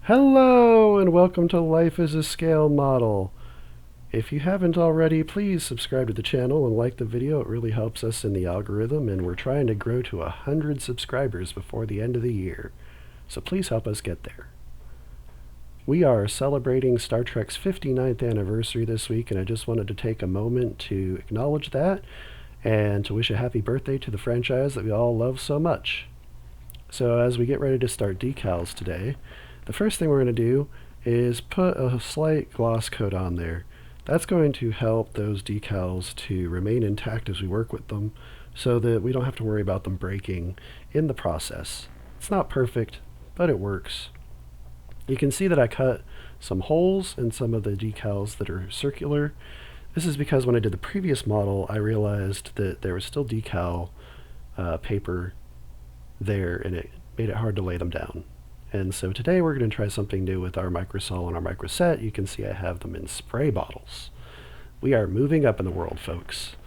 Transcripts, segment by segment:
Hello and welcome to Life as a Scale Model. If you haven't already, please subscribe to the channel and like the video. It really helps us in the algorithm, and we're trying to grow to 100 subscribers before the end of the year. So please help us get there. We are celebrating Star Trek's 59th anniversary this week, and I just wanted to take a moment to acknowledge that and to wish a happy birthday to the franchise that we all love so much. So as we get ready to start decals today, the first thing we're going to do is put a slight gloss coat on there. That's going to help those decals to remain intact as we work with them so that we don't have to worry about them breaking in the process. It's not perfect, but it works. You can see that I cut some holes in some of the decals that are circular. This is because when I did the previous model, I realized that there was still decal paper there, and it made it hard to lay them down. And so today we're going to try something new with our microsol and our microset. You can see I have them in spray bottles. We are moving up in the world, folks.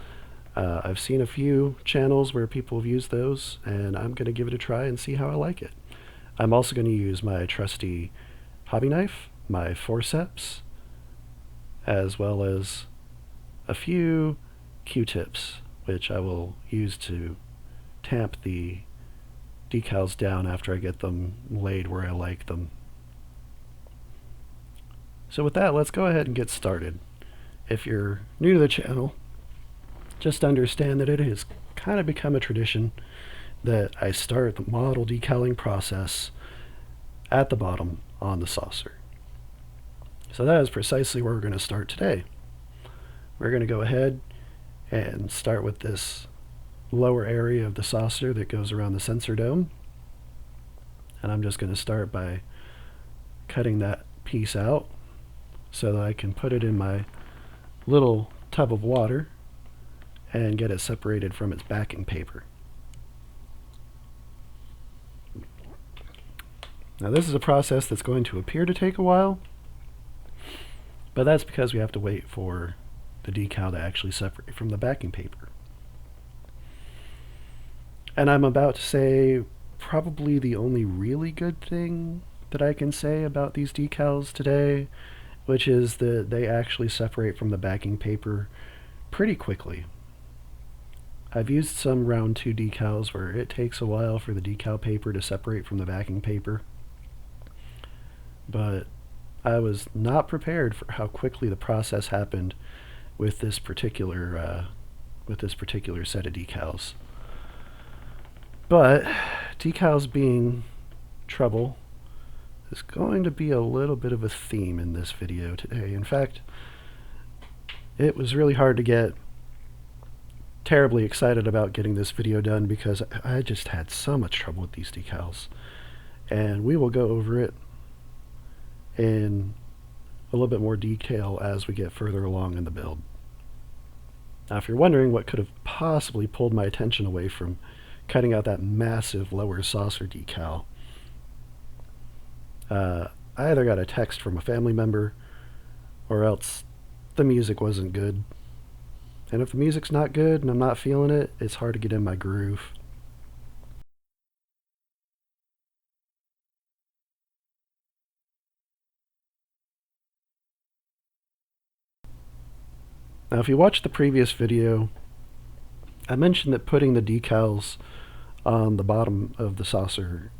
I've seen a few channels where people have used those, and I'm going to give it a try and see how I like it. I'm also going to use my trusty hobby knife, my forceps, as well as a few Q-tips, which I will use to tamp the decals down after I get them laid where I like them. So with that, let's go ahead and get started. If you're new to the channel, just understand that it has kind of become a tradition that I start the model decaling process at the bottom on the saucer. So that is precisely where we're going to start today. We're going to go ahead and start with this lower area of the saucer that goes around the sensor dome. And I'm just going to start by cutting that piece out so that I can put it in my little tub of water and get it separated from its backing paper. Now this is a process that's going to appear to take a while, but that's because we have to wait for the decal to actually separate from the backing paper. And I'm about to say probably the only really good thing that I can say about these decals today, which is that they actually separate from the backing paper pretty quickly. I've used some round 2 decals where it takes a while for the decal paper to separate from the backing paper, but I was not prepared for how quickly the process happened with this particular set of decals. But decals being trouble is going to be a little bit of a theme in this video today. In fact, it was really hard to get terribly excited about getting this video done because I just had so much trouble with these decals. And we will go over it in a little bit more detail as we get further along in the build. Now, if you're wondering what could have possibly pulled my attention away from cutting out that massive lower saucer decal, I either got a text from a family member or else the music wasn't good. And if the music's not good and I'm not feeling it, it's hard to get in my groove. Now, if you watched the previous video, I mentioned that putting the decals on the bottom of the saucer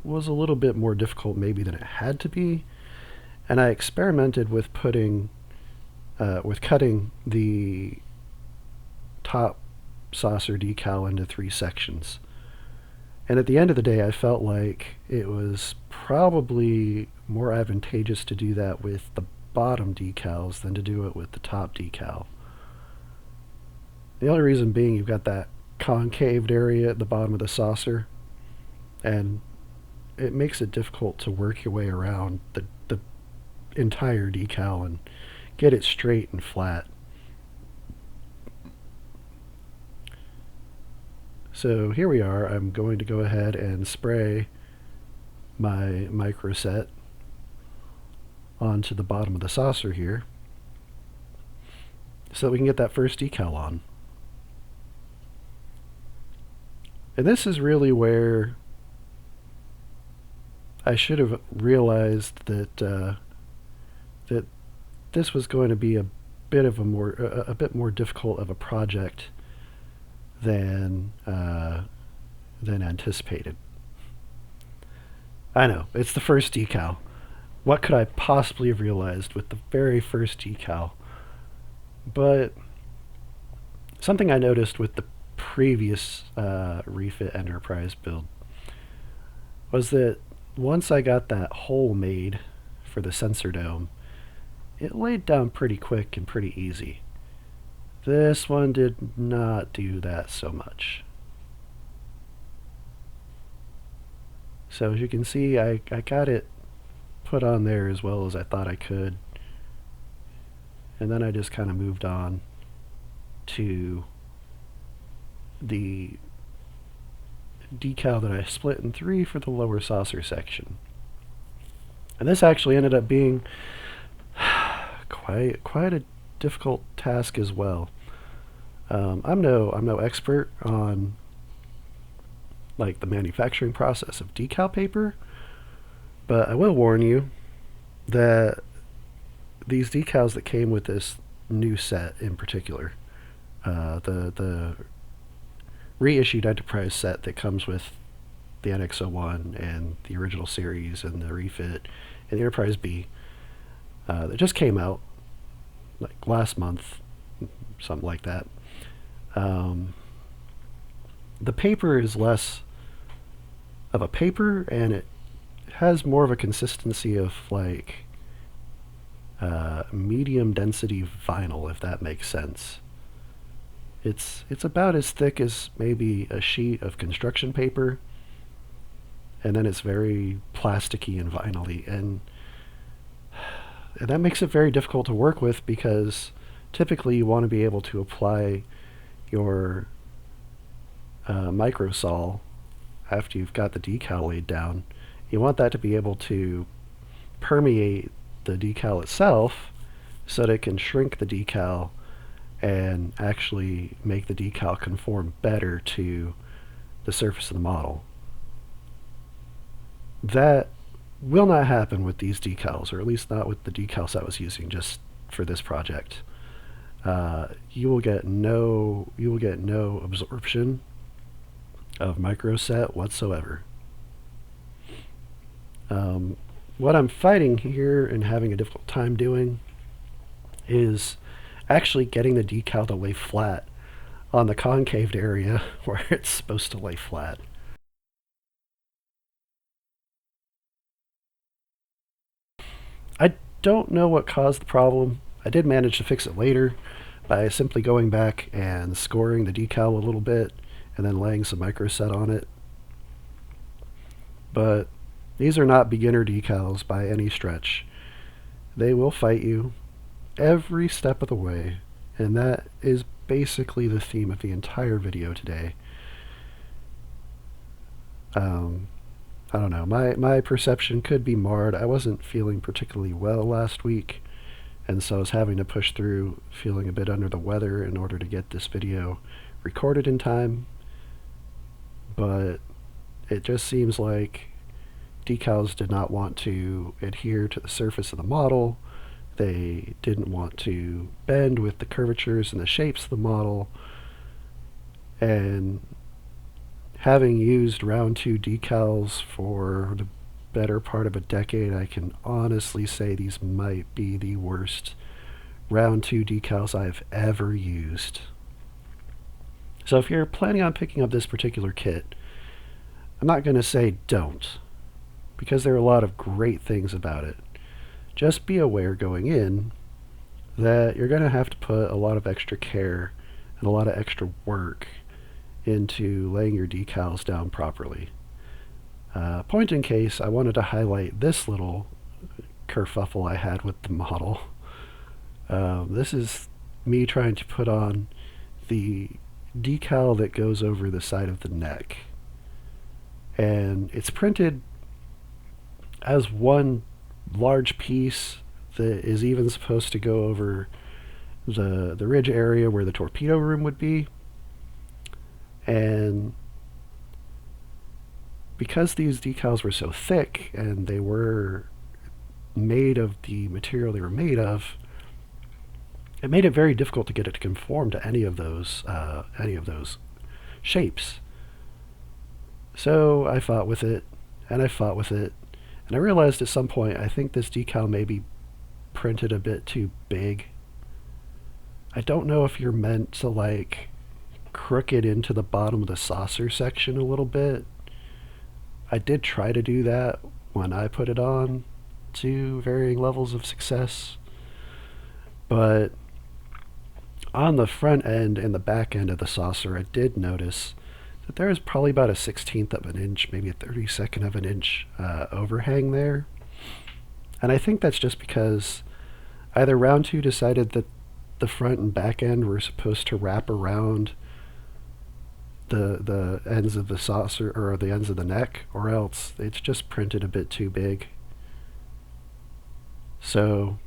was a little bit more difficult maybe than it had to be, and I experimented with cutting the top saucer decal into 3 sections. And at the end of the day, I felt like it was probably more advantageous to do that with the bottom decals than to do it with the top decal. The only reason being you've got that concaved area at the bottom of the saucer, and it makes it difficult to work your way around the entire decal and get it straight and flat. So here we are. I'm going to go ahead and spray my microset onto the bottom of the saucer here so that we can get that first decal on. And this is really where I should have realized that this was going to be a bit more difficult of a project than anticipated. I know, it's the first decal. What could I possibly have realized with the very first decal? But something I noticed with the previous refit enterprise build was that once I got that hole made for the sensor dome, it laid down pretty quick and pretty easy. This one did not do that so much. So as you can see, I got it put on there as well as I thought I could. And then I just kind of moved on to the decal that I split in 3 for the lower saucer section. And this actually ended up being quite a difficult task as well. I'm no expert on like the manufacturing process of decal paper, but I will warn you that these decals that came with this new set in particular, the reissued Enterprise set that comes with the NX-01 and the original series and the refit and the Enterprise B, that just came out like last month, something like that. The paper is less of a paper, and it has more of a consistency of like medium density vinyl, if that makes sense. It's about as thick as maybe a sheet of construction paper, and then it's very plasticky and vinyl-y, and that makes it very difficult to work with because typically you want to be able to apply your microsol after you've got the decal laid down. You want that to be able to permeate the decal itself so that it can shrink the decal and actually make the decal conform better to the surface of the model. That will not happen with these decals, or at least not with the decals I was using just for this project. You will get no absorption of microset whatsoever. What I'm fighting here and having a difficult time doing is actually getting the decal to lay flat on the concaved area where it's supposed to lay flat. I don't know what caused the problem. I did manage to fix it later by simply going back and scoring the decal a little bit and then laying some microset on it. But these are not beginner decals by any stretch. They will fight you every step of the way, and that is basically the theme of the entire video today. I don't know, my perception could be marred. I wasn't feeling particularly well last week, and so I was having to push through feeling a bit under the weather in order to get this video recorded in time. But it just seems like decals did not want to adhere to the surface of the model. They didn't want to bend with the curvatures and the shapes of the model. And having used round 2 decals for the better part of a decade, I can honestly say these might be the worst round 2 decals I've ever used. So if you're planning on picking up this particular kit, I'm not going to say don't, because there are a lot of great things about it. Just be aware going in that you're going to have to put a lot of extra care and a lot of extra work into laying your decals down properly. Point in case, I wanted to highlight this little kerfuffle I had with the model. This is me trying to put on the decal that goes over the side of the neck. And it's printed as one large piece that is even supposed to go over the ridge area where the torpedo room would be. And because these decals were so thick and they were made of the material they were made of, it made it very difficult to get it to conform to any of those shapes. So I fought with it, and I fought with it, and I realized at some point I think this decal may be printed a bit too big. I don't know if you're meant to like crook it into the bottom of the saucer section a little bit. I did try to do that when I put it on to varying levels of success, but on the front end and the back end of the saucer, I did notice that there is probably about a 1/16 of an inch, maybe a 32nd of an inch overhang there. And I think that's just because either round two decided that the front and back end were supposed to wrap around the ends of the saucer or the ends of the neck, or else it's just printed a bit too big. So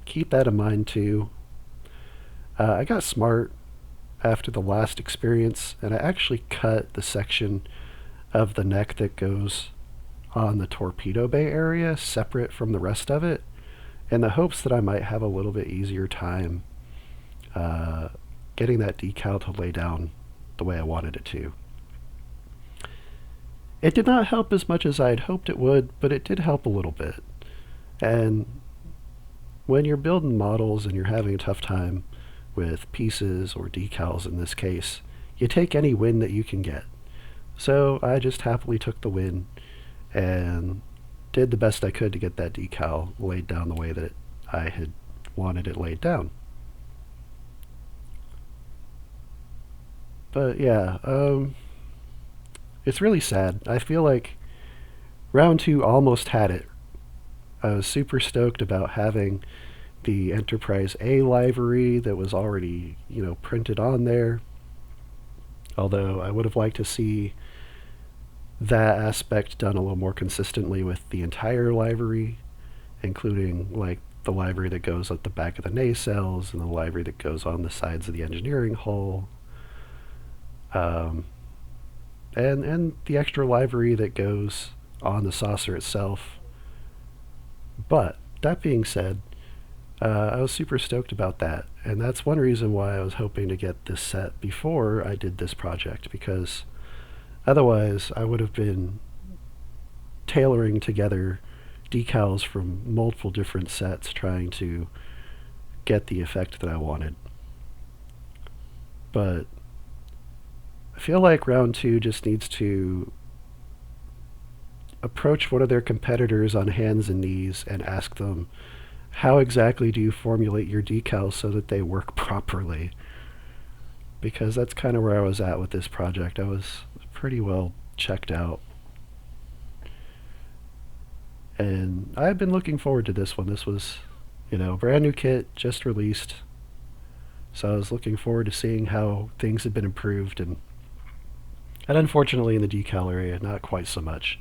keep that in mind too. I got smart after the last experience, and I actually cut the section of the neck that goes on the torpedo bay area separate from the rest of it, in the hopes that I might have a little bit easier time getting that decal to lay down the way I wanted it to. It did not help as much as I had hoped it would, but it did help a little bit. And when you're building models and you're having a tough time with pieces or decals in this case, you take any win that you can get. So I just happily took the win and did the best I could to get that decal laid down the way that I had wanted it laid down. But yeah, it's really sad. I feel like round two almost had it. I was super stoked about having the Enterprise A livery that was already, printed on there. Although I would have liked to see that aspect done a little more consistently with the entire livery, including like the livery that goes at the back of the nacelles and the livery that goes on the sides of the engineering hull. And the extra livery that goes on the saucer itself. But that being said, I was super stoked about that, and that's one reason why I was hoping to get this set before I did this project, because otherwise I would have been tailoring together decals from multiple different sets trying to get the effect that I wanted. But I feel like round two just needs to approach one of their competitors on hands and knees and ask them, how exactly do you formulate your decals so that they work properly? Because that's kind of where I was at with this project. I was pretty well checked out. And I've been looking forward to this one. This was, brand new kit, just released. So I was looking forward to seeing how things had been improved, and unfortunately in the decal area, not quite so much.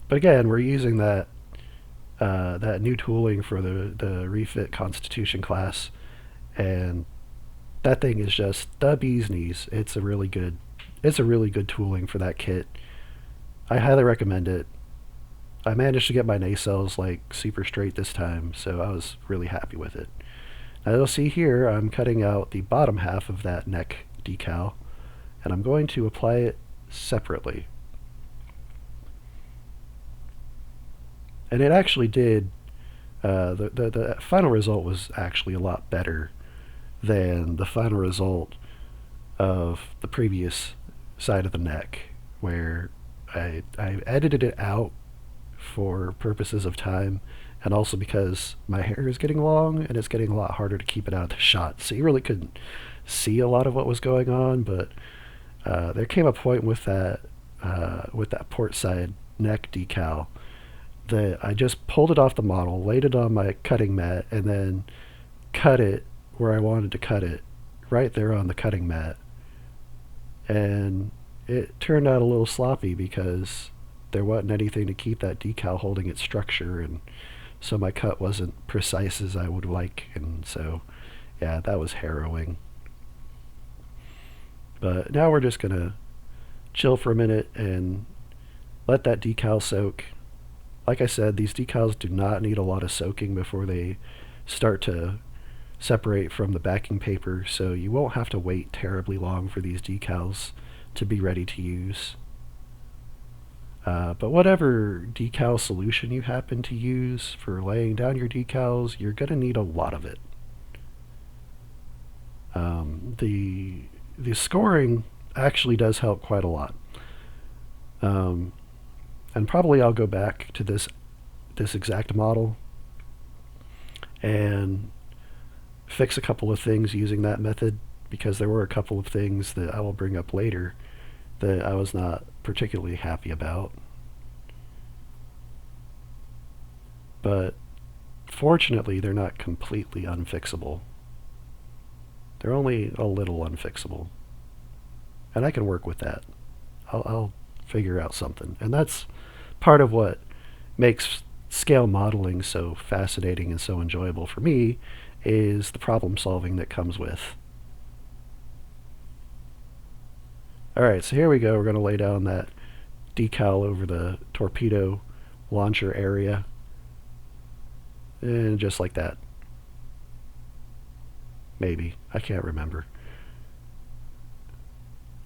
But again, we're using that new tooling for the refit Constitution class, and that thing is just the bee's knees. It's a really good tooling for that kit. I highly recommend it. I managed to get my nacelles like super straight this time, so I was really happy with it. Now you'll see here I'm cutting out the bottom half of that neck decal, and I'm going to apply it separately. And it actually did, the final result was actually a lot better than the final result of the previous side of the neck, where I edited it out for purposes of time, and also because my hair is getting long and it's getting a lot harder to keep it out of the shot. So you really couldn't see a lot of what was going on, but there came a point with that port side neck decal that I just pulled it off the model, laid it on my cutting mat, and then cut it where I wanted to cut it, right there on the cutting mat. And it turned out a little sloppy because there wasn't anything to keep that decal holding its structure, and so my cut wasn't precise as I would like, and so yeah, that was harrowing. But now we're just gonna chill for a minute and let that decal soak. Like I said, these decals do not need a lot of soaking before they start to separate from the backing paper, so you won't have to wait terribly long for these decals to be ready to use. But whatever decal solution you happen to use for laying down your decals, you're going to need a lot of it. The scoring actually does help quite a lot. And probably I'll go back to this exact model and fix a couple of things using that method, because there were a couple of things that I will bring up later that I was not particularly happy about. But fortunately, they're not completely unfixable. They're only a little unfixable. And I can work with that. I'll figure out something. And that's part of what makes scale modeling so fascinating and so enjoyable for me, is the problem solving that comes with. Alright, so here we go. We're going to lay down that decal over the torpedo launcher area. And just like that. Maybe. I can't remember.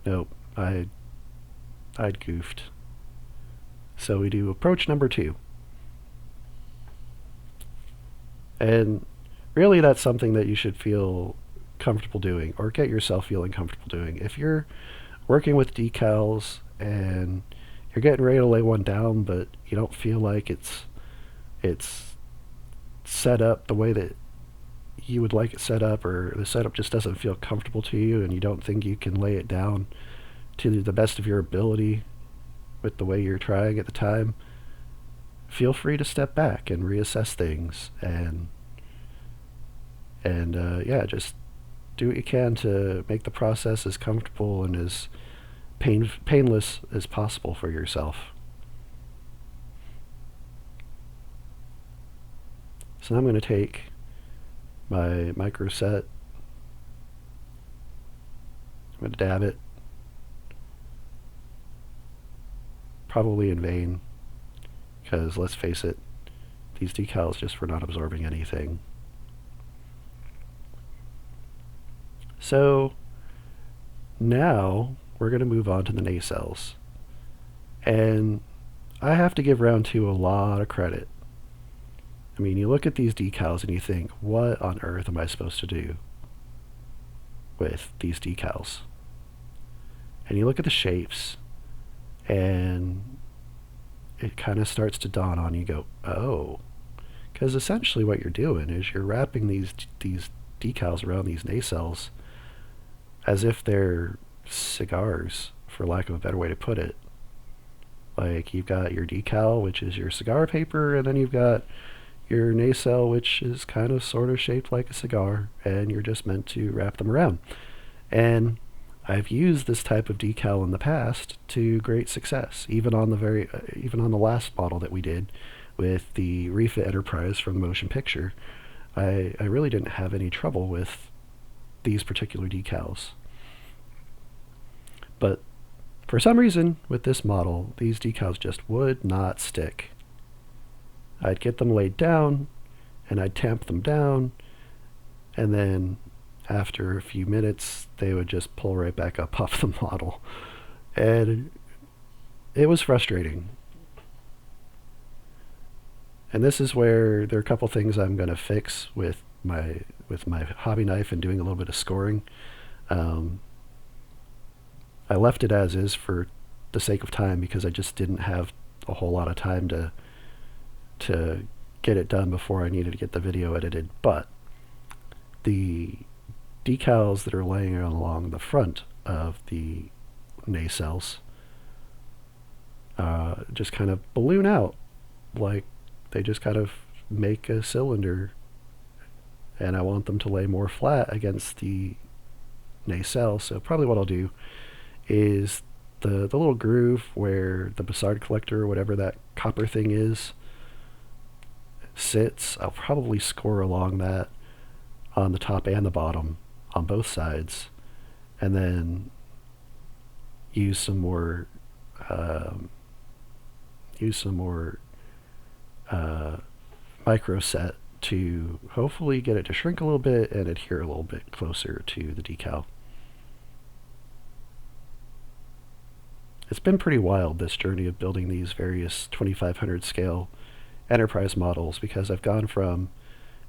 Nope. I'd goofed. So we do approach number 2. And really that's something that you should feel comfortable doing, or get yourself feeling comfortable doing. If you're working with decals and you're getting ready to lay one down, but you don't feel like it's set up the way that you would like it set up, or the setup just doesn't feel comfortable to you and you don't think you can lay it down to the best of your ability with the way you're trying at the time, feel free to step back and reassess things, and yeah, just do what you can to make the process as comfortable and as painless as possible for yourself. So now I'm going to take my micro set, I'm going to dab it, probably in vain, because let's face it, these decals just were not absorbing anything. So now we're going to move on to the nacelles. And I have to give round 2 a lot of credit. I mean, you look at these decals and you think, what on earth am I supposed to do with these decals? And you look at the shapes and it kind of starts to dawn on you, go, oh. Because essentially what you're doing is you're wrapping these decals around these nacelles as if they're cigars, for lack of a better way to put it. Like, you've got your decal, which is your cigar paper, and then you've got your nacelle, which is kind of sort of shaped like a cigar, and you're just meant to wrap them around. And I've used this type of decal in the past to great success, even on the last model that we did with the Refit Enterprise from the motion picture. I really didn't have any trouble with these particular decals. But for some reason, with this model, these decals just would not stick. I'd get them laid down, and I'd tamp them down, and then after a few minutes, they would just pull right back up off the model. And it was frustrating. And this is where there are a couple things I'm going to fix with my hobby knife and doing a little bit of scoring. I left it as is for the sake of time, because I just didn't have a whole lot of time to get it done before I needed to get the video edited. But the decals that are laying along the front of the nacelles just kind of balloon out, like they just kind of make a cylinder, and I want them to lay more flat against the nacelle. So probably what I'll do is the little groove where the Bussard collector, or whatever that copper thing is, sits, I'll probably score along that on the top and the bottom on both sides, and then use some more um, use some more uh, micro set to hopefully get it to shrink a little bit and adhere a little bit closer to the decal. It's been pretty wild, this journey of building these various 2500 scale enterprise models, because I've gone from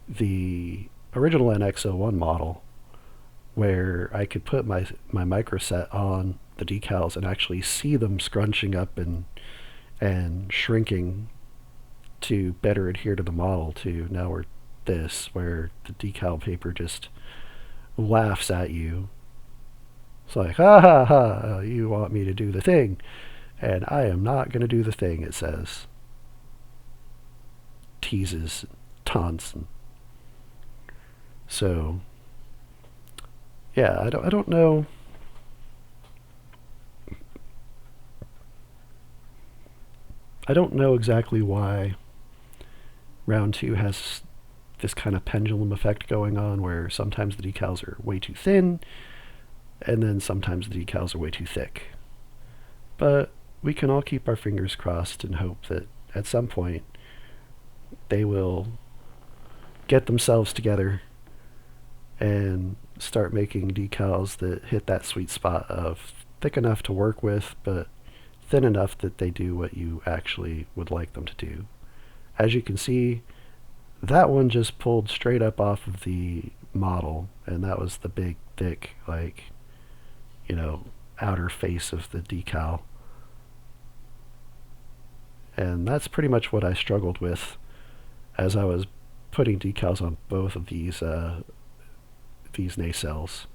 the original NX01 model where I could put my microset on the decals and actually see them scrunching up and shrinking to better adhere to the model, to now we're this, where the decal paper just laughs at you. It's like, ha ha ha, you want me to do the thing, and I am not going to do the thing, it says. Teases, taunts, and so yeah, I don't know. I don't know exactly why round two has this kind of pendulum effect going on, where sometimes the decals are way too thin, and then sometimes the decals are way too thick. But we can all keep our fingers crossed and hope that at some point they will get themselves together and start making decals that hit that sweet spot of thick enough to work with, but thin enough that they do what you actually would like them to do. As you can see, that one just pulled straight up off of the model, and that was the big, thick, like, outer face of the decal. And that's pretty much what I struggled with as I was putting decals on both of these nacelles.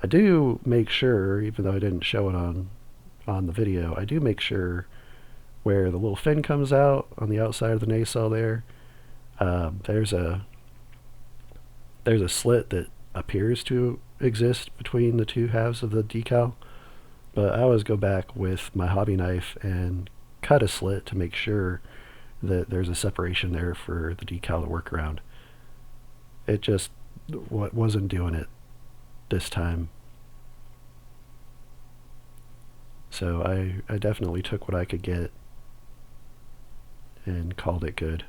I do make sure, even though I didn't show it on the video, I do make sure where the little fin comes out on the outside of the nacelle there, there's a slit that appears to exist between the two halves of the decal, but I always go back with my hobby knife and cut a slit to make sure that there's a separation there for the decal to work around. It just wasn't doing it this time. So I definitely took what I could get and called it good.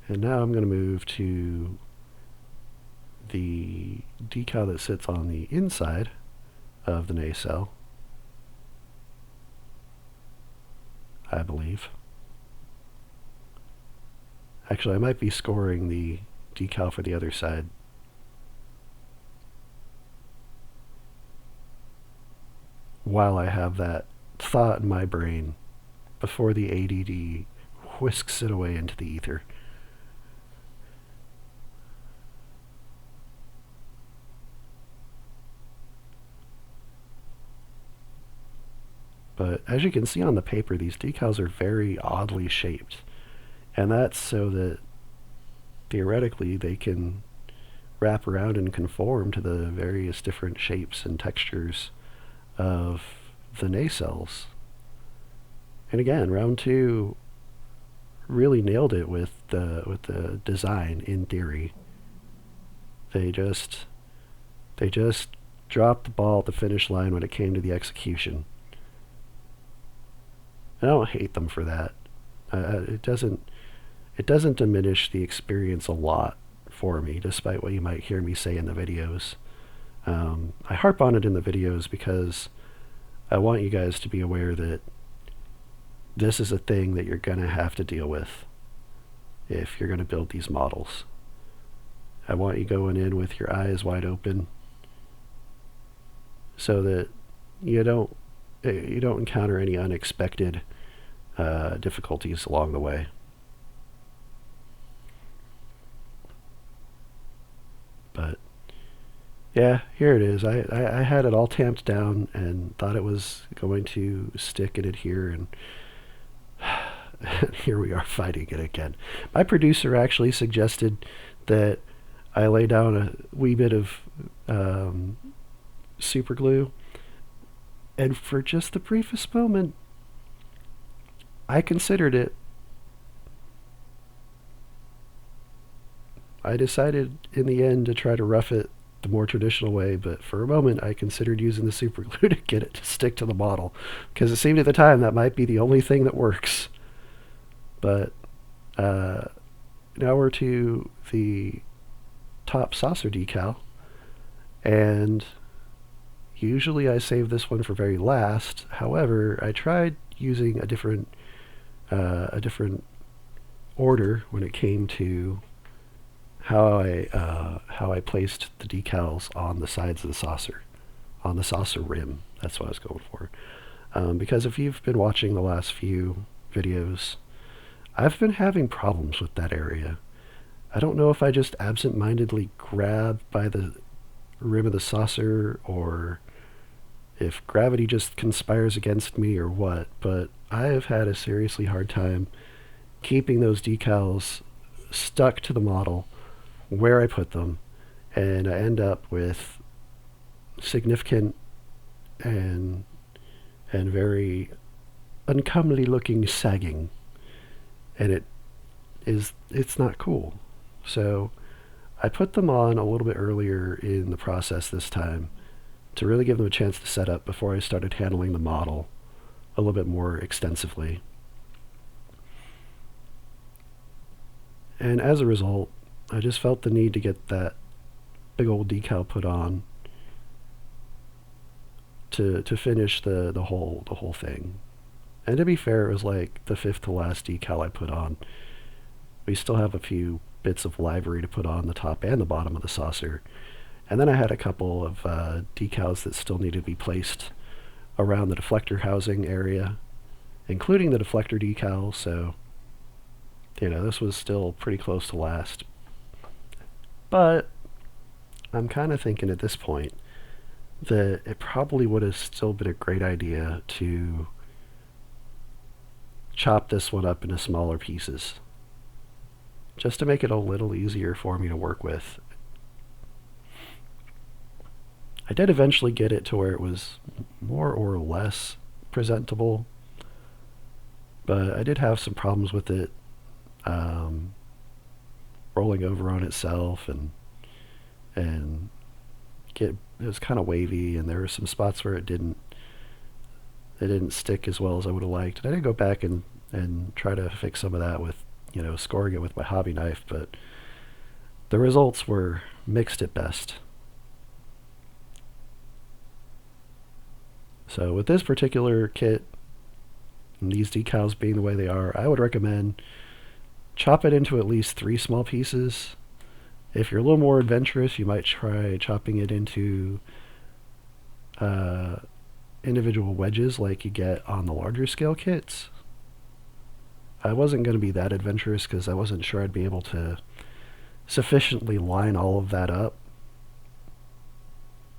And now I'm going to move to the decal that sits on the inside of the nacelle, I believe. Actually, I might be scoring the decal for the other side. While I have that thought in my brain before the ADD whisks it away into the ether. But as you can see on the paper, these decals are very oddly shaped. And that's so that theoretically they can wrap around and conform to the various different shapes and textures of the nacelles. And again, round two really nailed it with the design in theory. They just dropped the ball at the finish line when it came to the execution. I don't hate them for that. It doesn't diminish the experience a lot for me, despite what you might hear me say in the videos. I harp on it in the videos because I want you guys to be aware that this is a thing that you're going to have to deal with if you're going to build these models. I want you going in with your eyes wide open so that you don't encounter any unexpected difficulties along the way. But yeah, here it is. I had it all tamped down and thought it was going to stick and adhere, and here we are fighting it again. My producer actually suggested that I lay down a wee bit of super glue, and for just the briefest moment, I considered it. I decided in the end to try to rough it the more traditional way, but for a moment I considered using the super glue to get it to stick to the model, because it seemed at the time that might be the only thing that works. But uh, now we're to the top saucer decal, and usually I save this one for very last. However, I tried using a different order when it came to how I placed the decals on the sides of the saucer, on the saucer rim. That's what I was going for. Because if you've been watching the last few videos, I've been having problems with that area. I don't know if I just absent-mindedly grab by the rim of the saucer, or if gravity just conspires against me or what, but I have had a seriously hard time keeping those decals stuck to the model where I put them, and I end up with significant and very uncomely looking sagging, and it's not cool. So I put them on a little bit earlier in the process this time to really give them a chance to set up before I started handling the model a little bit more extensively. And as a result, I just felt the need to get that big old decal put on to finish the whole thing. And to be fair, it was like the fifth to last decal I put on. We still have a few bits of livery to put on the top and the bottom of the saucer. And then I had a couple of decals that still needed to be placed around the deflector housing area, including the deflector decal, so this was still pretty close to last. But I'm kind of thinking at this point that it probably would have still been a great idea to chop this one up into smaller pieces, just to make it a little easier for me to work with. I did eventually get it to where it was more or less presentable, but I did have some problems with it rolling over on itself, and it was kind of wavy, and there were some spots where it didn't stick as well as I would have liked. And I did go back and try to fix some of that with scoring it with my hobby knife, but the results were mixed at best. So with this particular kit, and these decals being the way they are, I would recommend chop it into at least 3 small pieces. If you're a little more adventurous, you might try chopping it into individual wedges like you get on the larger scale kits. I wasn't going to be that adventurous because I wasn't sure I'd be able to sufficiently line all of that up.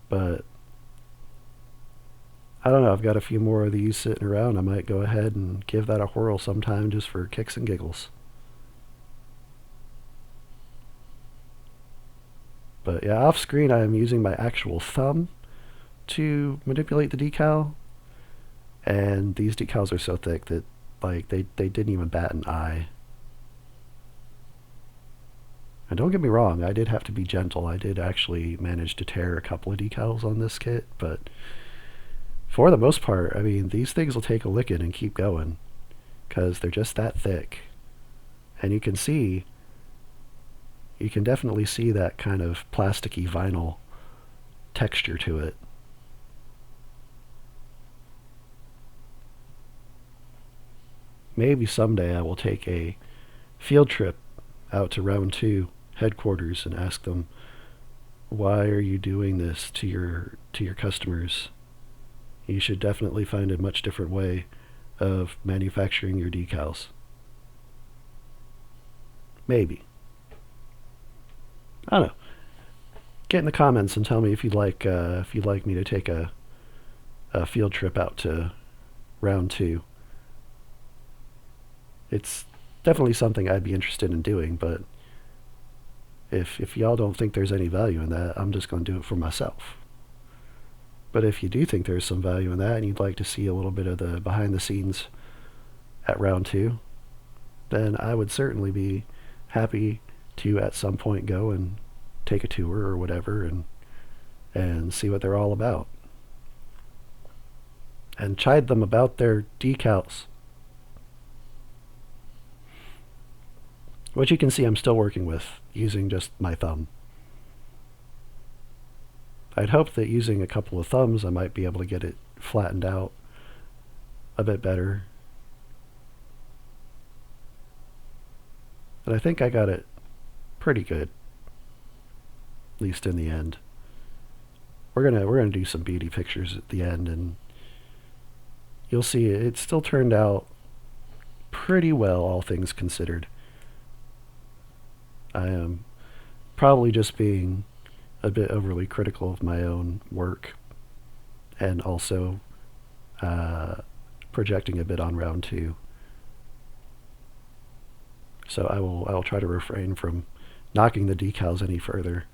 But I don't know, I've got a few more of these sitting around. I might go ahead and give that a whirl sometime just for kicks and giggles. But yeah, off screen I am using my actual thumb to manipulate the decal, and these decals are so thick that they didn't even bat an eye. And don't get me wrong, I did have to be gentle. I did actually manage to tear a couple of decals on this kit, but for the most part, I mean, these things will take a licking and keep going because they're just that thick. And you can definitely see that kind of plasticky vinyl texture to it. Maybe someday I will take a field trip out to Round 2 headquarters and ask them, why are you doing this to your customers? You should definitely find a much different way of manufacturing your decals. Maybe. I don't know. Get in the comments and tell me if you'd like me to take a field trip out to Round 2. It's definitely something I'd be interested in doing, but if y'all don't think there's any value in that, I'm just going to do it for myself. But if you do think there's some value in that and you'd like to see a little bit of the behind the scenes at round two, then I would certainly be happy to at some point go and take a tour or whatever and see what they're all about. And chide them about their decals. Which you can see I'm still working with using just my thumb. I'd hoped that using a couple of thumbs I might be able to get it flattened out a bit better. And I think I got it pretty good, at least in the end. We're gonna do some beauty pictures at the end, and you'll see it still turned out pretty well, all things considered. I am probably just being a bit overly critical of my own work, and also projecting a bit on round two. So I will try to refrain from knocking the decals any further.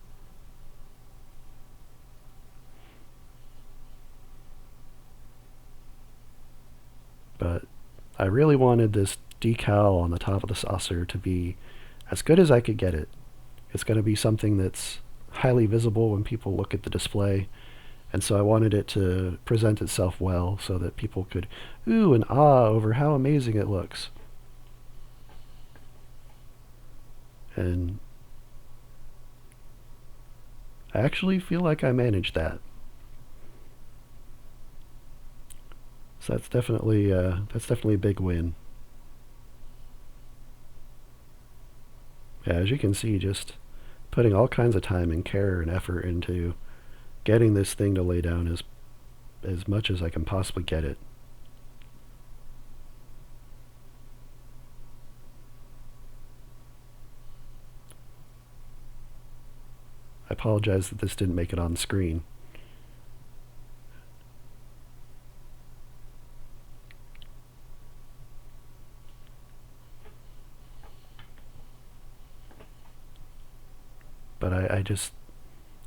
But I really wanted this decal on the top of the saucer to be as good as I could get it. It's going to be something that's highly visible when people look at the display, and so I wanted it to present itself well so that people could ooh and ah over how amazing it looks. And I actually feel like I managed that. So that's definitely a big win. Yeah, as you can see, just putting all kinds of time and care and effort into getting this thing to lay down as much as I can possibly get it. I apologize that this didn't make it on screen. But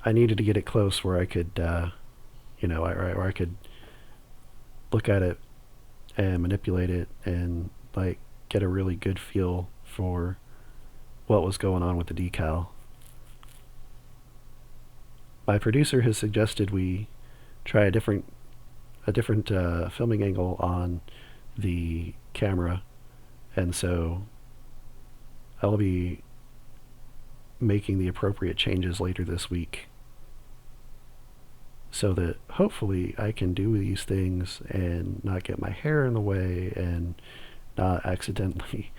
I needed to get it close where I could, where I could look at it and manipulate it and like get a really good feel for what was going on with the decal. My producer has suggested we try a different filming angle on the camera, and so I'll be making the appropriate changes later this week so that hopefully I can do these things and not get my hair in the way and not accidentally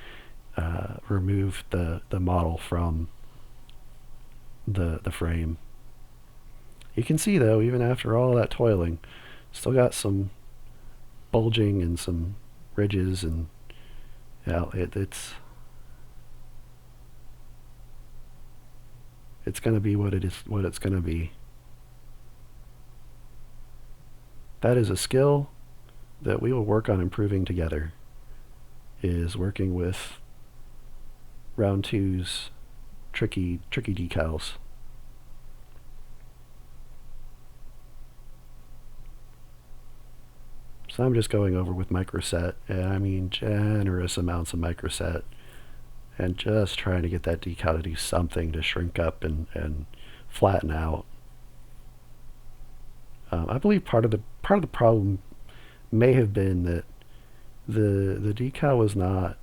remove the model from the frame. You can see though, even after all that toiling, still got some bulging and some ridges, and it's going to be what it's going to be. That is a skill that we will work on improving together, is working with round two's tricky decals. So I'm just going over with microset, and I mean generous amounts of microset, and just trying to get that decal to do something to shrink up and flatten out. I believe part of the problem may have been that the decal was not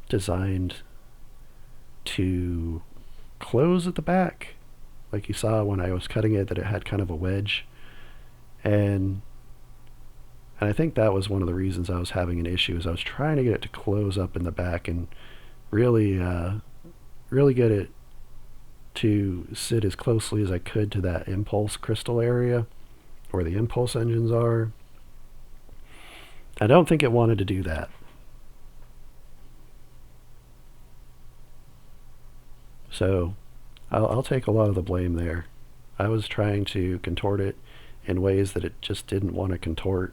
designed to close at the back, like you saw when I was cutting it, that it had kind of a wedge, and I think that was one of the reasons I was having an issue, is I was trying to get it to close up in the back and really get it to sit as closely as I could to that impulse crystal area where the impulse engines are. I don't think it wanted to do that. So I'll take a lot of the blame there. I was trying to contort it in ways that it just didn't want to contort.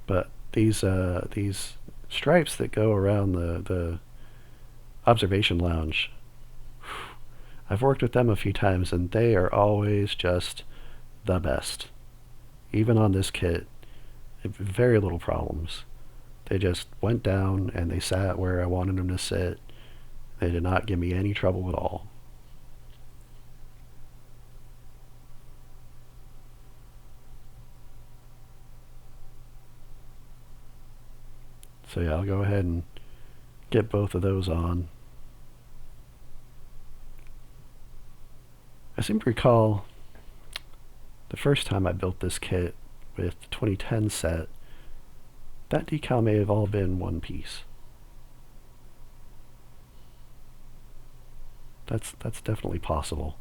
But these stripes that go around the observation lounge, I've worked with them a few times and they are always just the best. Even on this kit, very little problems. They just went down and they sat where I wanted them to sit. They did not give me any trouble at all. So yeah, I'll go ahead and get both of those on. I seem to recall the first time I built this kit with the 2010 set, that decal may have all been one piece. That's definitely possible.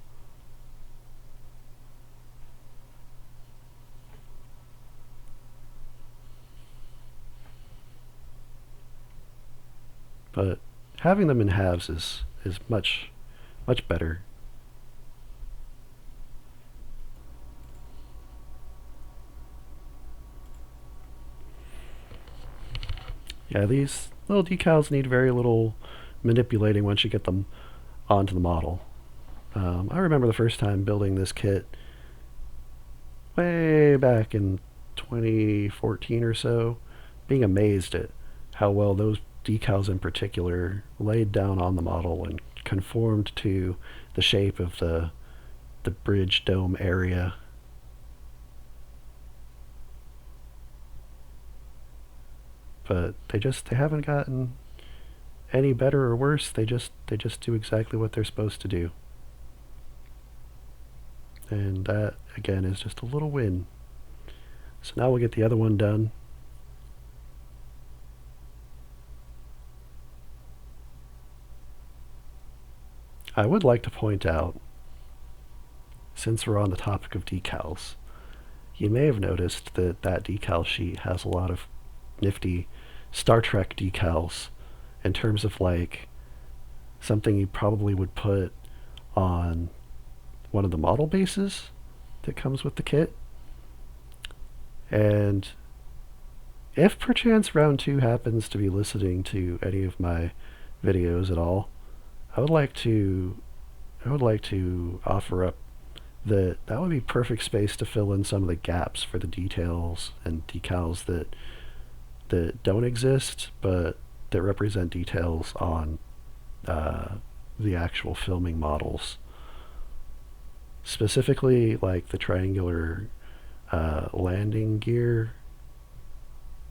But having them in halves is much better. Yeah, these little decals need very little manipulating once you get them onto the model. I remember the first time building this kit way back in 2014 or so, being amazed at how well those decals in particular laid down on the model and conformed to the shape of the bridge dome area. But they haven't gotten any better or worse. They just do exactly what they're supposed to do. And that again is just a little win. So now we'll get the other one done. I would like to point out, since we're on the topic of decals, you may have noticed that that decal sheet has a lot of nifty Star Trek decals in terms of like something you probably would put on one of the model bases that comes with the kit. And if perchance round 2 happens to be listening to any of my videos at all, I would like to offer up that would be perfect space to fill in some of the gaps for the details and decals that don't exist, but that represent details on the actual filming models. Specifically, like the triangular landing gear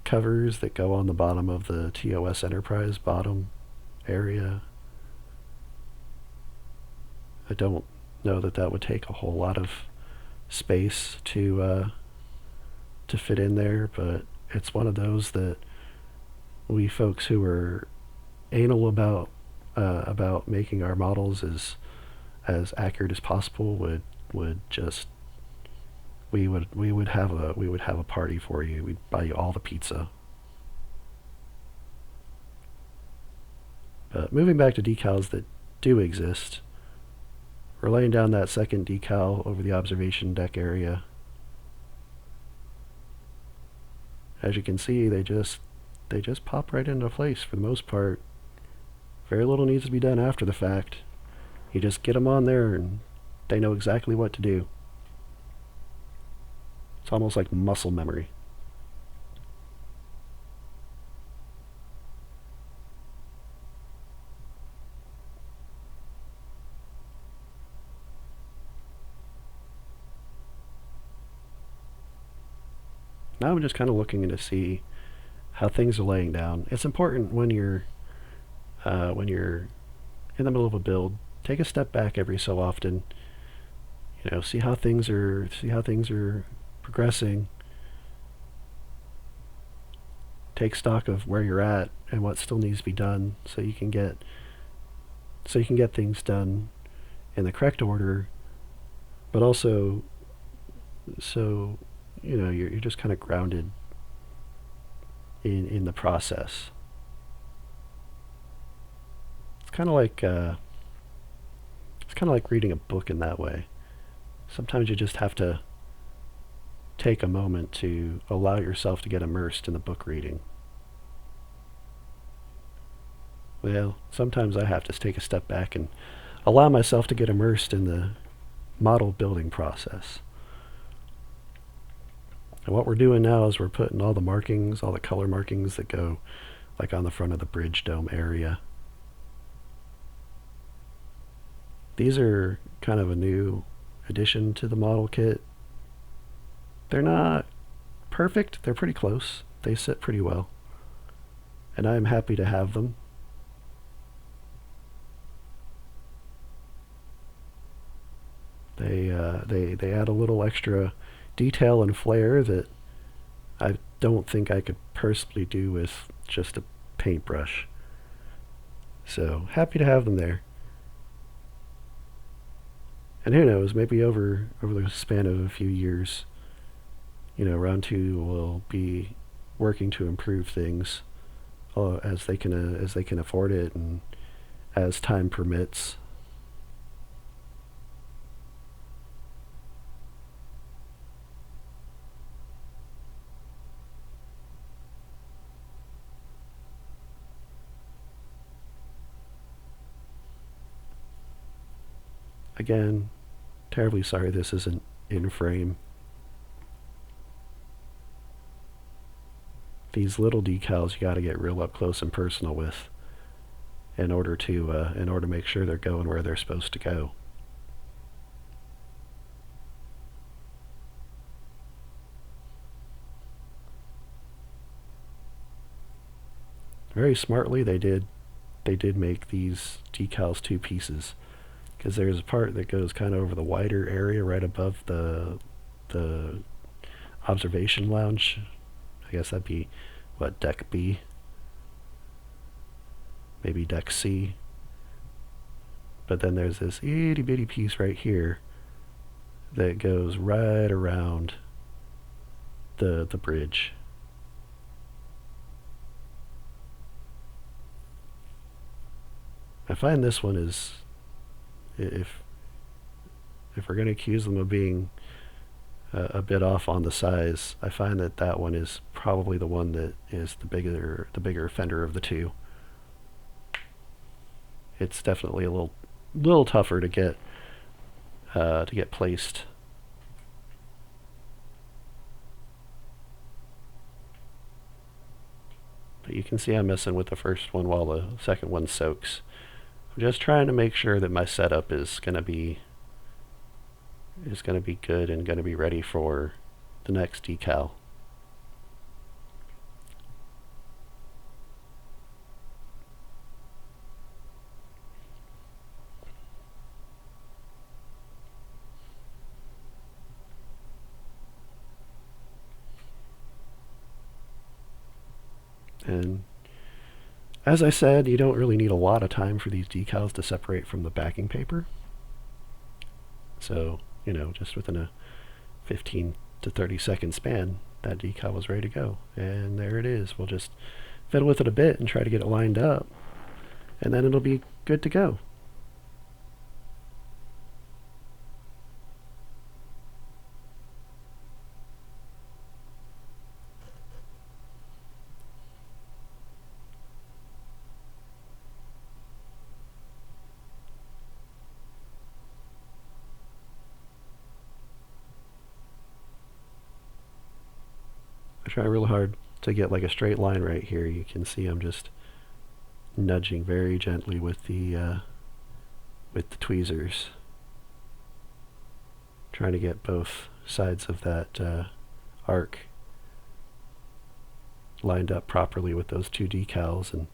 covers that go on the bottom of the TOS Enterprise bottom area. I don't know that would take a whole lot of space to fit in there, but it's one of those that we folks who are anal about making our models as accurate as possible would just we would have a party for you. We'd buy you all the pizza. But moving back to decals that do exist, we're laying down that second decal over the observation deck area. As you can see, they just pop right into place for the most part. Very little needs to be done after the fact. You just get them on there and they know exactly what to do. It's almost like muscle memory. Now I'm just kind of looking to see how things are laying down. It's important when you're in the middle of a build, take a step back every so often. You know, see how things are progressing. Take stock of where you're at and what still needs to be done, so you can get things done in the correct order, but also so you know you're just kind of grounded in the process. It's kind of like reading a book in that way. Sometimes you just have to take a moment to allow yourself to get immersed in the book reading. Well, sometimes I have to take a step back and allow myself to get immersed in the model building process. And what we're doing now is we're putting all the markings, all the color markings that go like on the front of the bridge dome area. These are kind of a new addition to the model kit. They're not perfect, they're pretty close. They sit pretty well. And I'm happy to have them. They add a little extra detail and flair that I don't think I could personally do with just a paintbrush. So happy to have them there. And who knows, maybe over the span of a few years, round 2 will be working to improve things as they can afford it and as time permits. Again, terribly sorry this isn't in frame. These little decals you got to get real up close and personal with in order to make sure they're going where they're supposed to go. Very smartly they did make these decals 2 pieces, because there's a part that goes kind of over the wider area right above the observation lounge. I guess that'd be, what, deck B? Maybe deck C. But then there's this itty bitty piece right here that goes right around the bridge. I find this one is, if we're going to accuse them of being a bit off on the size, I find that one is probably the one that is the bigger offender of the 2. It's definitely a little tougher to get placed. But you can see I'm messing with the first one while the second one soaks. I'm just trying to make sure that my setup is going to be good and going to be ready for the next decal. And as I said, you don't really need a lot of time for these decals to separate from the backing paper. So, just within a 15 to 30 second span, that decal was ready to go. And there it is. We'll just fiddle with it a bit and try to get it lined up, and then it'll be good to go. I try real hard to get like a straight line right here. You can see I'm just nudging very gently with the tweezers, trying to get both sides of that arc lined up properly with those 2 decals, and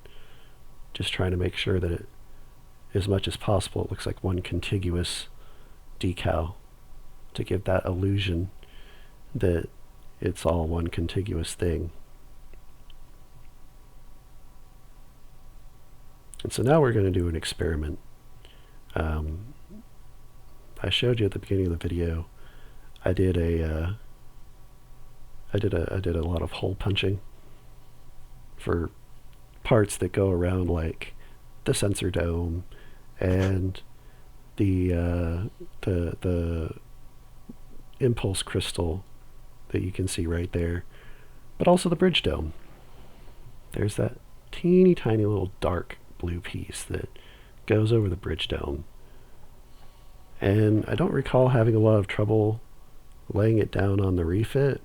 just trying to make sure that it, as much as possible, it looks like one contiguous decal, to give that illusion that it's all one contiguous thing. And so now we're going to do an experiment. I showed you at the beginning of the video, I did a lot of hole punching for parts that go around, like the sensor dome and the impulse crystal that you can see right there, but also the bridge dome. There's that teeny tiny little dark blue piece that goes over the bridge dome. And I don't recall having a lot of trouble laying it down on the refit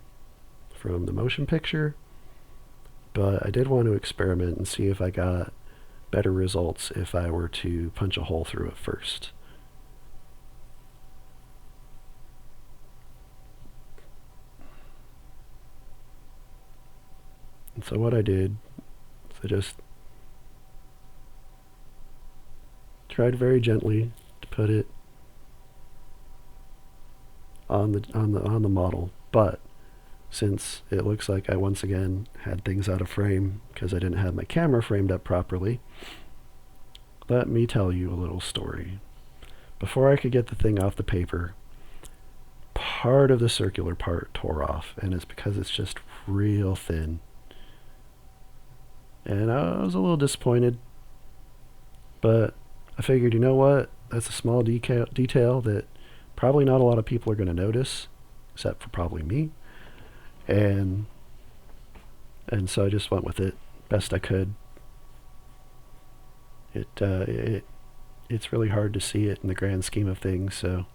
from the motion picture, but I did want to experiment and see if I got better results if I were to punch a hole through it first. And so what I did is I just tried very gently to put it on the model, but since it looks like I once again had things out of frame because I didn't have my camera framed up properly, let me tell you a little story. Before I could get the thing off the paper, part of the circular part tore off, and it's because it's just real thin. And I was a little disappointed, but I figured, you know what? That's a small detail that probably not a lot of people are going to notice, except for probably me. And so I just went with it best I could. It's really hard to see it in the grand scheme of things, so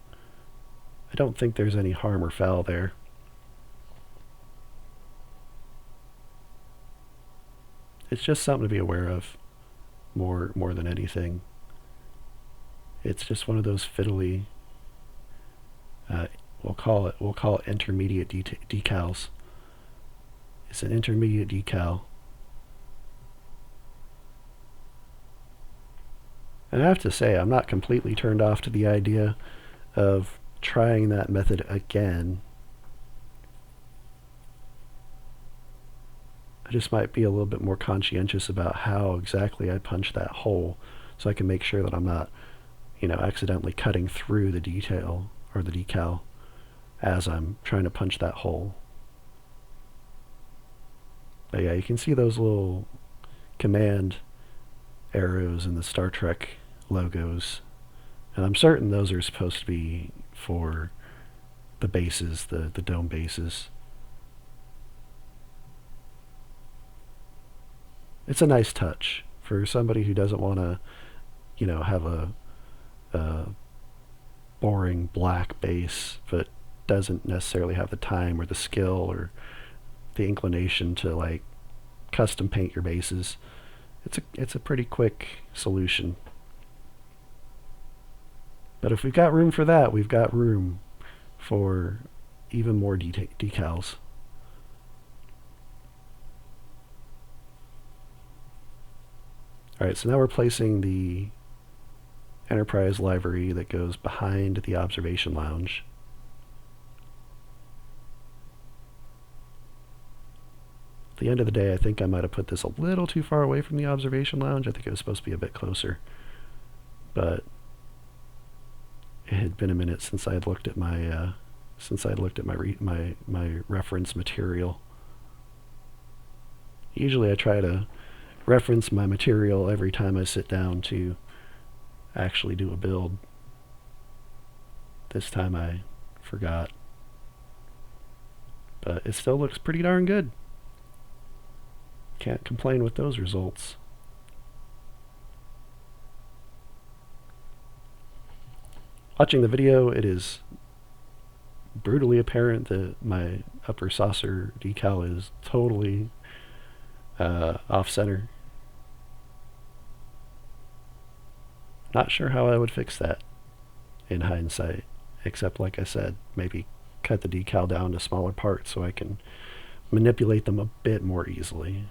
I don't think there's any harm or foul there. It's just something to be aware of more than anything. It's just one of those fiddly, we'll call it intermediate decals. It's an intermediate decal. And I have to say, I'm not completely turned off to the idea of trying that method again. I just might be a little bit more conscientious about how exactly I punch that hole, so I can make sure that I'm not, accidentally cutting through the detail or the decal as I'm trying to punch that hole. But yeah, you can see those little command arrows in the Star Trek logos, and I'm certain those are supposed to be for the bases, the dome bases. It's a nice touch for somebody who doesn't want to, have a boring black base, but doesn't necessarily have the time or the skill or the inclination to custom paint your bases. It's a pretty quick solution. But if we've got room for that, we've got room for even more decals. Alright, so now we're placing the Enterprise livery that goes behind the observation lounge. At the end of the day, I think I might have put this a little too far away from the observation lounge. I think it was supposed to be a bit closer. But it had been a minute since I had looked at my my reference material. Usually I try to reference my material every time I sit down to actually do a build. This time I forgot. But it still looks pretty darn good. Can't complain with those results. Watching the video, it is brutally apparent that my upper saucer decal is totally off-center. Not sure how I would fix that in hindsight, except like I said, maybe cut the decal down to smaller parts so I can manipulate them a bit more easily.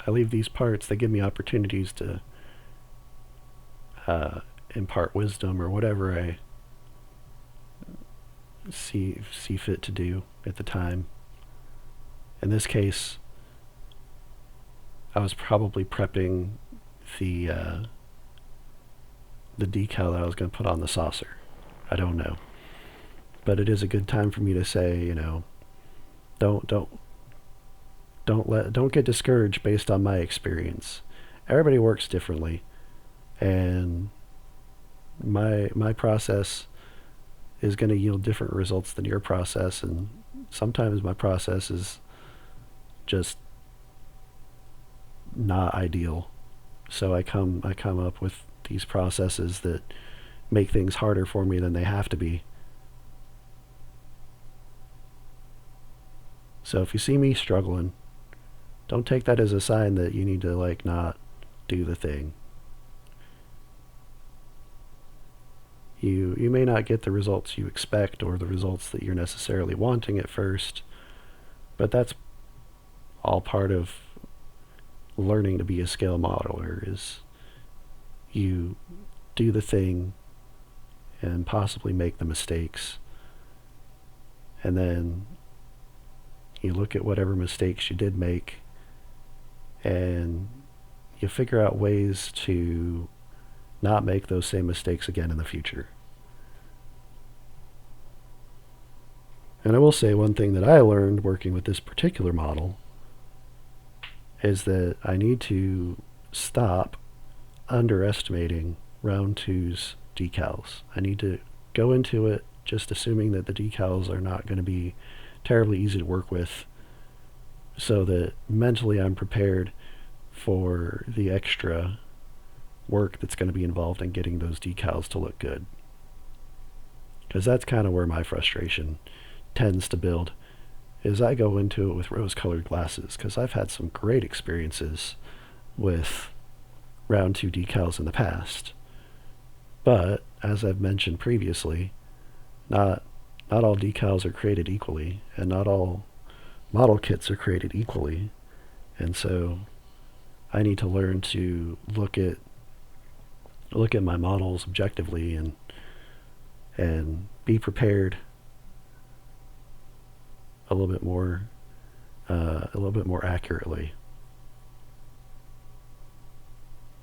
I leave these parts, they give me opportunities to impart wisdom or whatever I see fit to do at the time. In this case, I was probably prepping the decal that I was going to put on the saucer. I don't know, but it is a good time for me to say, don't get discouraged based on my experience. Everybody works differently, and my process is going to yield different results than your process, and sometimes my process is just not ideal. So I come up with these processes that make things harder for me than they have to be. So if you see me struggling, don't take that as a sign that you need to like not do the thing. You may not get the results you expect or the results that you're necessarily wanting at first, but that's all part of learning to be a scale modeler. Is you do the thing and possibly make the mistakes, and then you look at whatever mistakes you did make and you figure out ways to not make those same mistakes again in the future. And I will say one thing that I learned working with this particular model is that I need to stop underestimating round two's decals. I need to go into it just assuming that the decals are not going to be terribly easy to work with, so that mentally I'm prepared for the extra work that's going to be involved in getting those decals to look good. Because that's kind of where my frustration tends to build, is I go into it with rose-colored glasses, because I've had some great experiences with round 2 decals in the past. But, as I've mentioned previously, not all decals are created equally, and not all model kits are created equally. And so I need to learn to look at my models objectively and be prepared a little bit more accurately.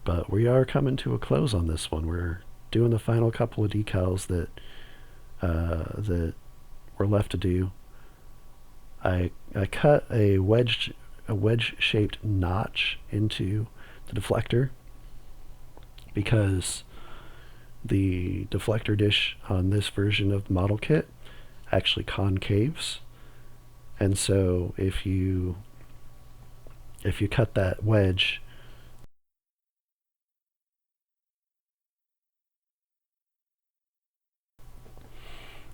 But we are coming to a close on this one. We're doing the final couple of decals that were left to do. I cut a wedge-shaped notch into the deflector because the deflector dish on this version of the model kit actually concaves. And so if you cut that wedge,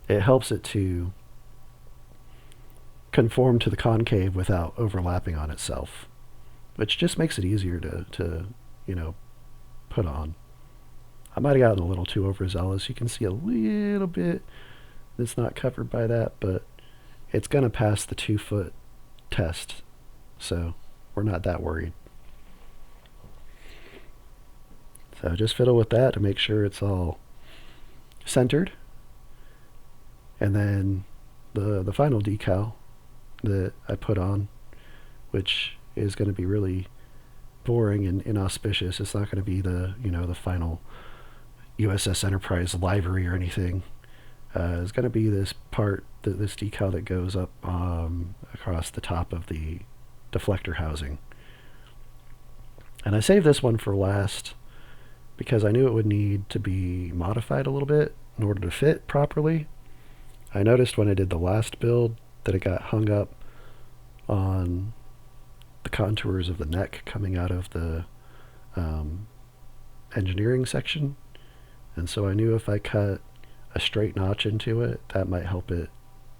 it helps it to conform to the concave without overlapping on itself, which just makes it easier to put on. I might have gotten a little too overzealous. You can see a little bit that's not covered by that, but it's going to pass the 2-foot test, so we're not that worried. So just fiddle with that to make sure it's all centered. And then the final decal that I put on, which is going to be really boring and inauspicious. It's not going to be the final USS Enterprise livery or anything. It's going to be this decal that goes up across the top of the deflector housing. And I saved this one for last because I knew it would need to be modified a little bit in order to fit properly. I noticed when I did the last build that it got hung up on the contours of the neck coming out of the engineering section. And so I knew if I cut a straight notch into it, that might help it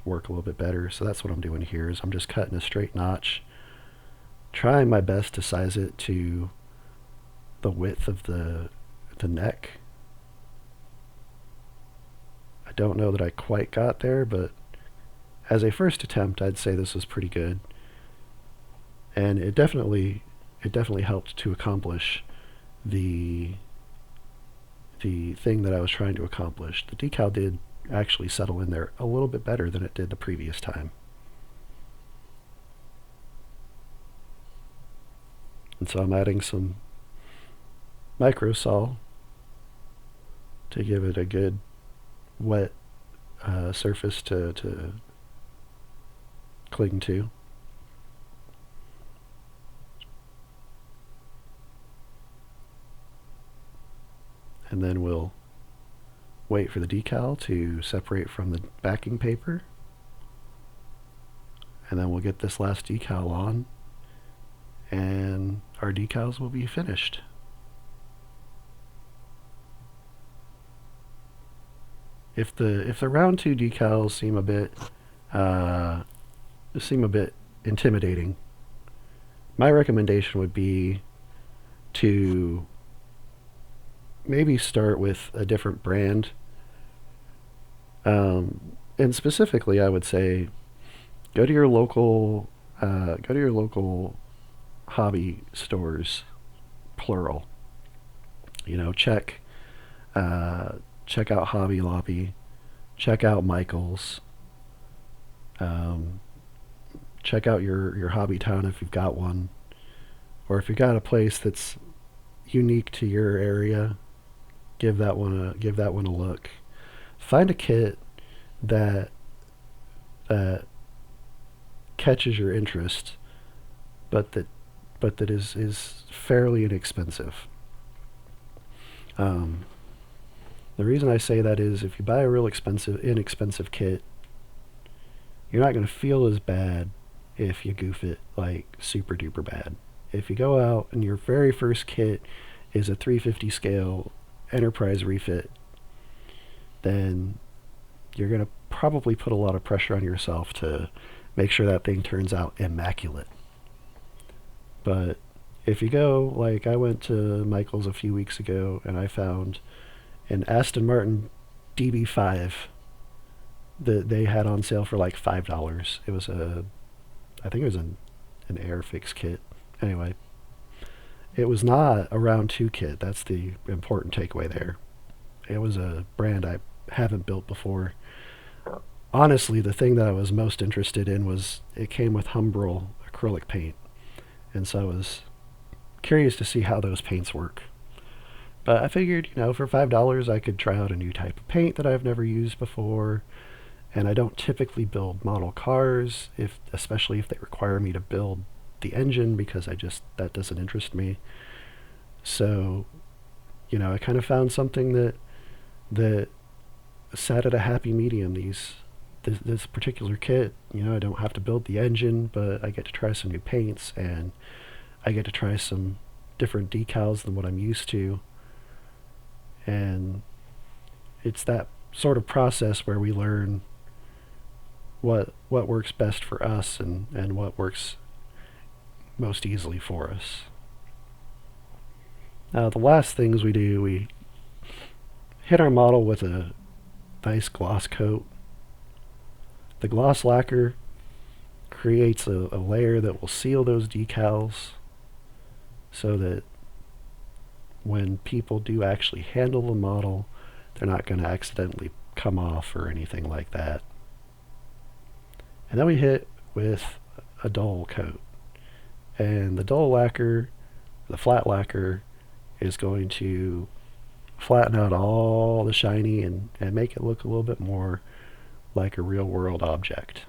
work a little bit better. So that's what I'm doing here, is I'm just cutting a straight notch, trying my best to size it to the width of the neck. I don't know that I quite got there, but as a first attempt, I'd say this was pretty good. And it definitely helped to accomplish the thing that I was trying to accomplish. The decal did actually settle in there a little bit better than it did the previous time. And so I'm adding some microsol to give it a good wet surface to cling to. And then we'll wait for the decal to separate from the backing paper. And then we'll get this last decal on and our decals will be finished. If the round 2 decals uh, seem a bit intimidating, my recommendation would be to maybe start with a different brand. And specifically, I would say go to your local hobby stores, plural. You know, check out Hobby Lobby, check out Michaels, um, check out your hobby town if you've got one, or if you've got a place that's unique to your area, give that one a look. Find a kit that that catches your interest, but that is fairly inexpensive. Um, the reason I say that is if you buy a real inexpensive kit, you're not going to feel as bad if you goof it like super duper bad. If you go out and your very first kit is a 350 scale enterprise refit, then you're going to probably put a lot of pressure on yourself to make sure that thing turns out immaculate. But if you go, like I went to Michael's a few weeks ago and I found an Aston Martin DB5 that they had on sale for like $5. I think it was an Airfix kit. Anyway, it was not a round 2 kit. That's the important takeaway there. It was a brand I haven't built before. Honestly, the thing that I was most interested in was it came with Humbrol acrylic paint. And so I was curious to see how those paints work. But I figured, for $5 I could try out a new type of paint that I've never used before. And I don't typically build model cars, especially if they require me to build the engine, because that doesn't interest me. So, I kind of found something that sat at a happy medium. This particular kit, I don't have to build the engine, but I get to try some new paints and I get to try some different decals than what I'm used to. And it's that sort of process where we learn what works best for us and what works most easily for us. Now, the last things we do, we hit our model with a nice gloss coat. The gloss lacquer creates a layer that will seal those decals so that when people do actually handle the model, they're not going to accidentally come off or anything like that. And then we hit with a dull coat. And the dull lacquer, the flat lacquer, is going to flatten out all the shiny and make it look a little bit more like a real world object.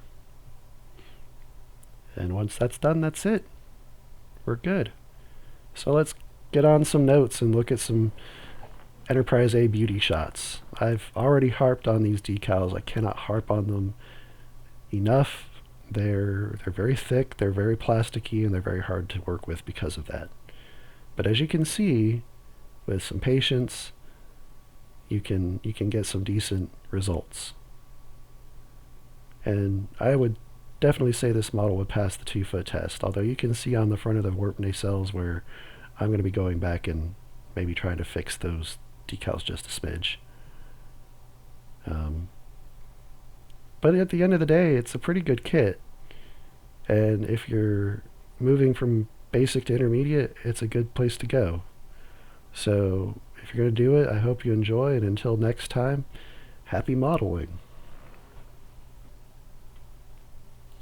And once that's done, that's it. We're good. So let's get on some notes and look at some Enterprise A beauty shots. I've already harped on these decals. I cannot harp on them enough. They're very thick, they're very plasticky, and they're very hard to work with because of that. But as you can see, with some patience, you can get some decent results. And I would definitely say this model would pass the 2-foot test, although you can see on the front of the warp nacelles where I'm going to be going back and maybe trying to fix those decals just a smidge. But at the end of the day, it's a pretty good kit. And if you're moving from basic to intermediate, it's a good place to go. So if you're going to do it, I hope you enjoy, and until next time, happy modeling.